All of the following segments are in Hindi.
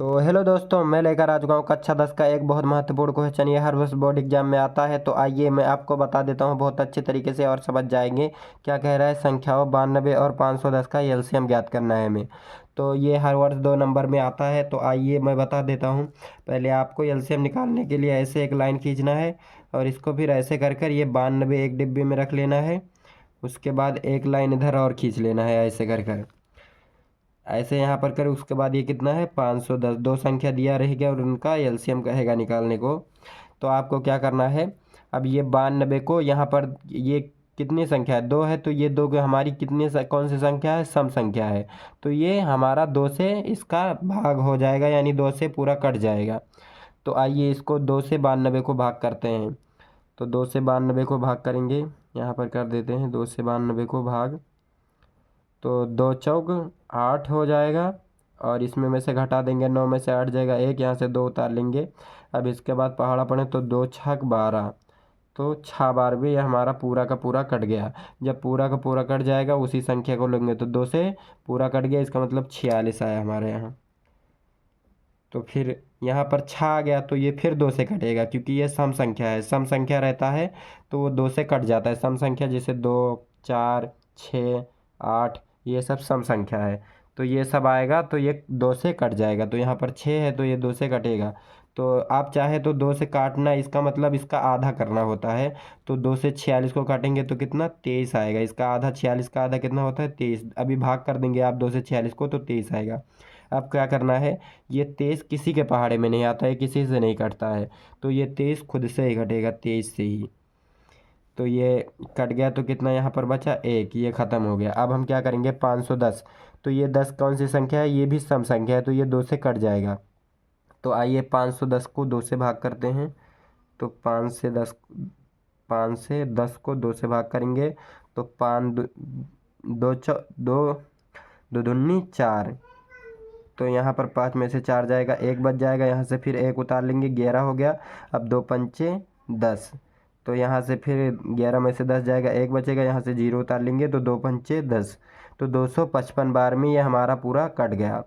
सो हेलो दोस्तों, मैं लेकर आ चुका हूँ कक्षा 10 का एक बहुत महत्वपूर्ण क्वेश्चन। ये हर वर्ष बोर्ड एग्जाम में आता है, तो आइए मैं आपको बता देता हूँ बहुत अच्छे तरीके से और समझ जाएंगे। क्या कह रहा है, संख्याओं 92 और 510 का एलसीएम ज्ञात करना है हमें। तो ये हर वर्ष 2 नंबर में आता है, तो आइए मैं बता देता हूँ। पहले आपको एलसीएम निकालने के लिए ऐसे एक लाइन खींचना है और इसको फिर ऐसे कर कर ये 92 एक डिब्बे में रख लेना है। उसके बाद एक लाइन इधर और खींच लेना है ऐसे कर कर, ऐसे यहाँ पर कर। उसके बाद ये कितना है, 510। दो संख्या दिया रहेगा और उनका एलसीएम कहेगा निकालने को। तो आपको क्या करना है, अब ये 92 को यहाँ पर, ये कितनी संख्या है, 2 है, तो ये 2 को हमारी कितनी कौन सी संख्या है, सम संख्या है। तो ये हमारा 2 से इसका भाग हो जाएगा, यानी 2 से पूरा कट जाएगा। तो आइए इसको 2 से 92 को भाग करते हैं। तो 2 से 92 को भाग करेंगे, यहाँ पर कर देते हैं 2 से 92 को भाग। तो 2 चौक 8 हो जाएगा और इसमें में से घटा देंगे, 9 में से 8 जाएगा, एक यहाँ से 2 उतार लेंगे। अब इसके बाद पहाड़ा पड़े तो 2 छक 12, तो 6 बार भी ये हमारा पूरा का पूरा कट गया। जब पूरा का पूरा कट जाएगा उसी संख्या को लेंगे, तो 2 से पूरा कट गया, इसका मतलब 46 आया हमारे यहाँ। तो फिर यहाँ पर 6 आ गया, तो ये फिर 2 से कटेगा क्योंकि ये सम संख्या है। सम संख्या रहता है तो वो 2 से कट जाता है। सम संख्या जैसे 2, 4, 6, 8, ये सब सम संख्या है। तो ये सब आएगा तो ये 2 से कट जाएगा। तो यहाँ पर 6 है तो ये 2 से कटेगा। तो आप चाहे तो 2 से काटना, इसका मतलब इसका आधा करना होता है। तो 2 से 46 को काटेंगे तो कितना, 23 आएगा। इसका आधा, 46 का आधा कितना होता है, 23। अभी भाग कर देंगे आप 2 से 46 को, तो 23 आएगा। अब क्या करना है, ये 23 किसी के पहाड़े में नहीं आता है, किसी से नहीं कटता है। तो ये 23 खुद से ही घटेगा, 23 से ही। तो ये कट गया तो कितना यहाँ पर बचा, एक, ये ख़त्म हो गया। अब हम क्या करेंगे, 510। तो ये 10 कौन सी संख्या है, ये भी सम संख्या है, तो ये 2 से कट जाएगा। तो आइए 510 को 2 से भाग करते हैं। तो 5 से 10 को 2 से भाग करेंगे तो 5 दो दो दो दूनी 4। तो यहाँ पर 5 में से 4 जाएगा, एक बच जाएगा, यहाँ से फिर एक उतार लेंगे, 11 हो गया। अब 2 पंचे 10, तो यहाँ से फिर 11 में से 10 जाएगा, एक बचेगा, यहाँ से 0 उतार लेंगे, तो 2 पंचे 10। तो 255 बार में ये हमारा पूरा कट गया।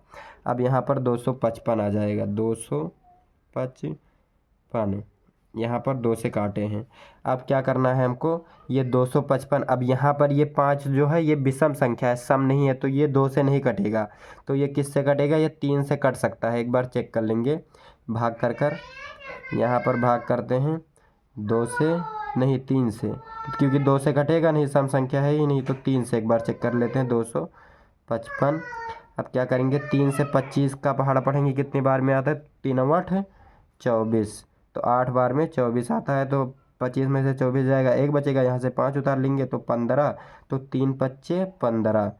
अब यहाँ पर 255 आ जाएगा, 255, यहाँ पर 2 से काटे हैं। अब क्या करना है हमको, ये 255, अब यहाँ पर ये 5 जो है ये विषम संख्या है, सम नहीं है, तो ये 2 से नहीं कटेगा। तो ये किस से कटेगा, ये 3 से कट सकता है। एक बार चेक कर लेंगे, भाग कर कर यहाँ पर भाग करते हैं 2 से, नहीं 3 से, क्योंकि 2 से कटेगा नहीं, सम संख्या है ही नहीं। तो 3 से एक बार चेक कर लेते हैं, 255। अब क्या करेंगे, 3 से 25 का पहाड़ा पढ़ेंगे, कितनी बार में आता है, 3 8 24। तो 8 बार में 24 आता है, तो 25 में से 24 जाएगा, एक बचेगा, यहाँ से 5 उतार लेंगे, तो 15। तो 3 पच्चे 15,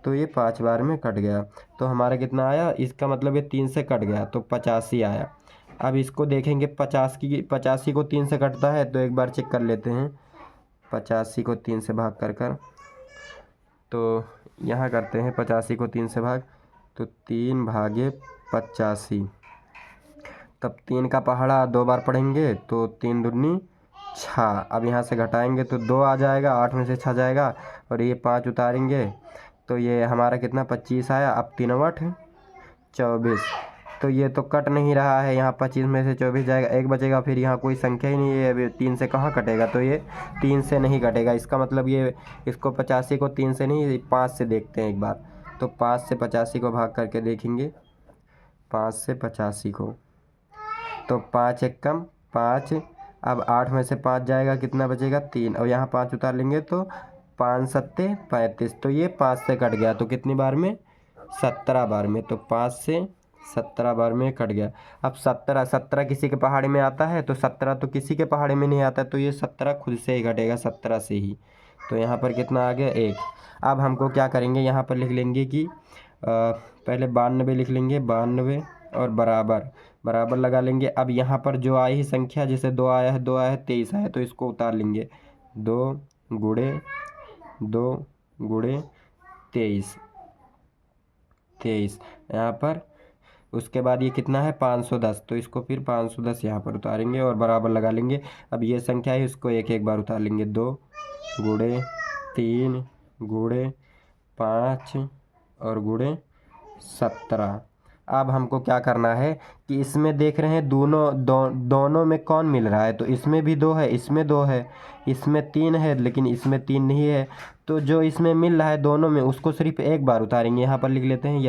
तो ये 5 बार में कट गया। तो हमारा कितना आया, इसका मतलब ये 3 से कट गया, तो 85 आया। अब इसको देखेंगे, 85 को 3 से कटता है, तो एक बार चेक कर लेते हैं। 85 को 3 से भाग कर कर, तो यहाँ करते हैं 85 को 3 से भाग, तो 3 भागे 85। तब 3 का पहाड़ा 2 बार पढ़ेंगे, तो 3 दूनी 6। अब यहाँ से घटाएंगे तो 2 आ जाएगा, 8 में से 6 जाएगा, और ये 5 उतारेंगे, तो ये हमारा कितना, 25 आया। अब 3 8 24। तो ये तो कट नहीं रहा है, यहाँ 25 में से 24 जाएगा, एक बचेगा, फिर यहाँ कोई संख्या ही नहीं है, अभी 3 से कहाँ कटेगा, तो ये 3 से नहीं कटेगा। इसका मतलब ये, इसको 85 को 3 से नहीं, 5 से देखते हैं एक बार। तो 5 से 85 को भाग करके देखेंगे, 5 से 85 को, तो 5 एक कम 5। अब 8 में से 5 जाएगा, कितना बचेगा, 3, और यहाँ 5 उतार लेंगे, तो 5 सत्ते 35। तो ये 5 से कट गया, तो कितनी बार में, 17 बार में। तो 5 से 17 बार में कट गया। अब 17 किसी के पहाड़े में आता है, तो 17 तो किसी के पहाड़े में नहीं आता, तो ये 17 खुद से ही घटेगा, 17 से ही। तो यहाँ पर कितना आ गया, 1। अब हमको क्या करेंगे, यहाँ पर लिख लेंगे कि पहले 92 लिख लेंगे, 92 और बराबर बराबर लगा लेंगे। अब यहाँ पर जो आई ही संख्या, जैसे 2 आया है, 2 आया है, 23 आया है, तो इसको उतार लेंगे, 2 गुणे 2 गुणे 23, 23 यहाँ पर। उसके बाद ये कितना है, 510, तो इसको फिर 510 यहाँ पर उतारेंगे और बराबर लगा लेंगे। अब ये संख्या है, इसको एक एक बार उतार लेंगे, 2 गुणे 3 गुणे 5 और गुणे 17। अब हमको क्या करना है कि इसमें देख रहे हैं दोनों में कौन मिल रहा है, तो इसमें भी 2 है, इसमें 2 है, इसमें 3 है, लेकिन इसमें 3 नहीं है। तो जो इसमें मिल रहा है दोनों में उसको सिर्फ एक बार उतारेंगे। यहाँ पर लिख लेते हैं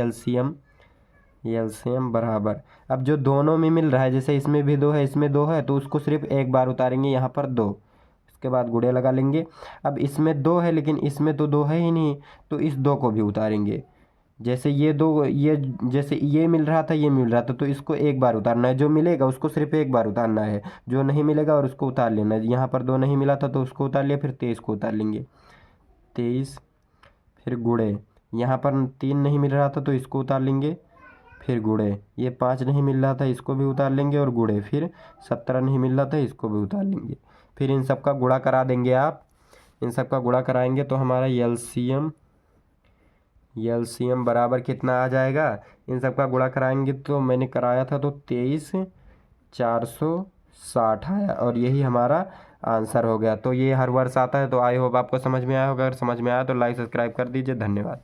एलसीएम बराबर, अब जो दोनों में मिल रहा है, जैसे इसमें भी 2 है, इसमें 2 है, तो उसको सिर्फ एक बार उतारेंगे, यहाँ पर 2। इसके बाद गुणे लगा लेंगे। अब इसमें 2 है, लेकिन इसमें तो 2 है ही नहीं, तो इस 2 को भी उतारेंगे। जैसे ये 2, ये जैसे ये मिल रहा था, ये मिल रहा था, तो इसको एक बार उतारना है, जो मिलेगा उसको सिर्फ एक बार उतारना है, जो नहीं मिलेगा और उसको उतार लेना है। यहाँ पर 2 नहीं मिला था तो उसको उतार लिया, फिर 23 को उतार लेंगे, 23। फिर गुणे, यहाँ पर 3 नहीं मिल रहा था तो इसको उतार लेंगे, फिर गुणे, ये 5 नहीं मिल रहा था इसको भी उतार लेंगे और गुणे, फिर 17 नहीं मिल रहा था इसको भी उतार लेंगे। फिर इन सब का गुणा करा देंगे आप, इन सब का गुणा कराएंगे तो हमारा एलसीएम बराबर कितना आ जाएगा। इन सब का गुणा कराएंगे तो मैंने कराया था तो 23,460 आया, और यही हमारा आंसर हो गया। तो ये हर वर्ष आता है। तो आई होप आपको समझ में आया होगा। अगर समझ में आया तो लाइक सब्सक्राइब कर दीजिए। धन्यवाद।